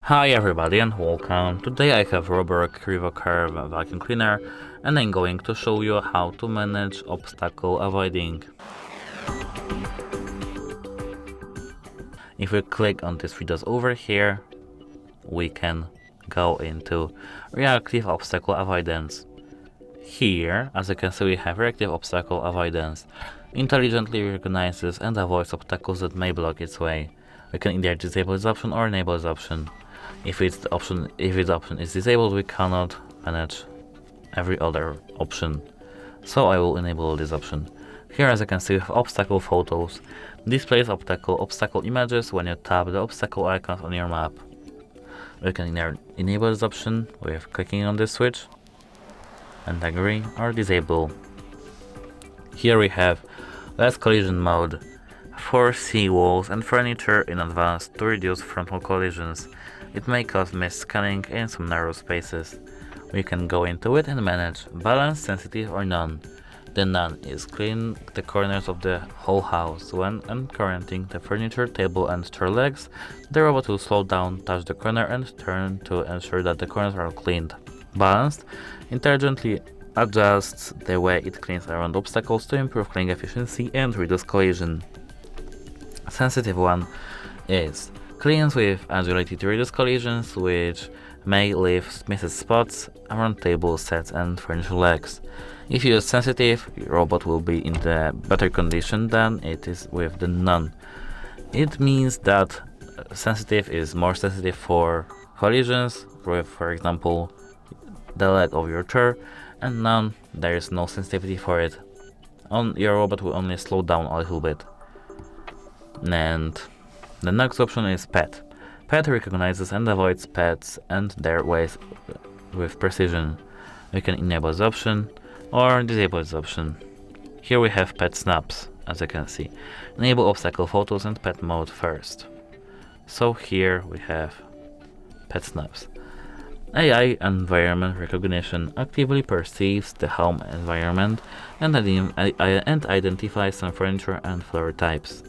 Hi everybody and welcome. Today I have ROBOROCK QRevo Curv vacuum cleaner and I'm going to show you how to manage obstacle avoiding. If we click on these videos over here, we can go into reactive obstacle avoidance. Here, as you can see, we have reactive obstacle avoidance. Intelligently recognizes and avoids obstacles that may block its way. We can either disable this option or enable this option. If its option is disabled, we cannot manage every other option. So I will enable this option. Here, as you can see, we have obstacle photos. Displays obstacle images when you tap the obstacle icons on your map. We can either enable this option with clicking on this switch and agree, or disable. Here we have less collision mode. Foresee walls and furniture in advance to reduce frontal collisions. It may cause missed scanning in some narrow spaces. We can go into it and manage balance, sensitive or none. The none is clean the corners of the whole house. When uncurrenting the furniture, table and chair legs, the robot will slow down, touch the corner and turn to ensure that the corners are cleaned. Balanced intelligently adjusts the way it cleans around obstacles to improve cleaning efficiency and reduce collision. Sensitive one is cleans with agility to reduce collisions, which may leave missed spots around table sets and furniture legs. If you use sensitive, your robot will be in the better condition than it is with the none. It means that sensitive is more sensitive for collisions, with, for example, the leg of your chair, and none, there is no sensitivity for it. Your robot will only slow down a little bit. And the next option is pet. Pet recognizes and avoids pets and their ways with precision. We can enable this option or disable this option. Here we have pet snaps, as you can see. Enable obstacle photos and pet mode first. So here we have pet snaps. AI environment recognition actively perceives the home environment and identifies some furniture and floor types.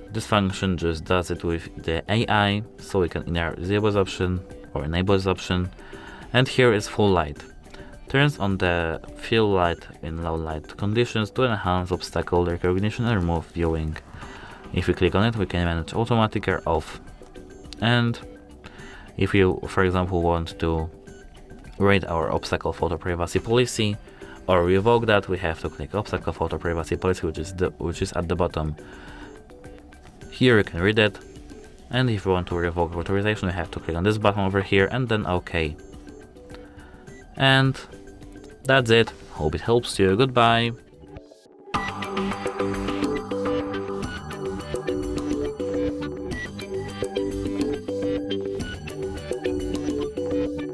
This function just does it with the AI, so we can either disable this option or enable this option. And here is full light. Turns on the fill light in low light conditions to enhance obstacle recognition and remove viewing. If we click on it, we can manage automatic or off. And if you, for example, want to rate our obstacle photo privacy policy or revoke that, we have to click obstacle photo privacy policy, which is at the bottom. Here you can read it, and if you want to revoke authorization, you have to click on this button over here and then OK. And that's it. Hope it helps you. Goodbye.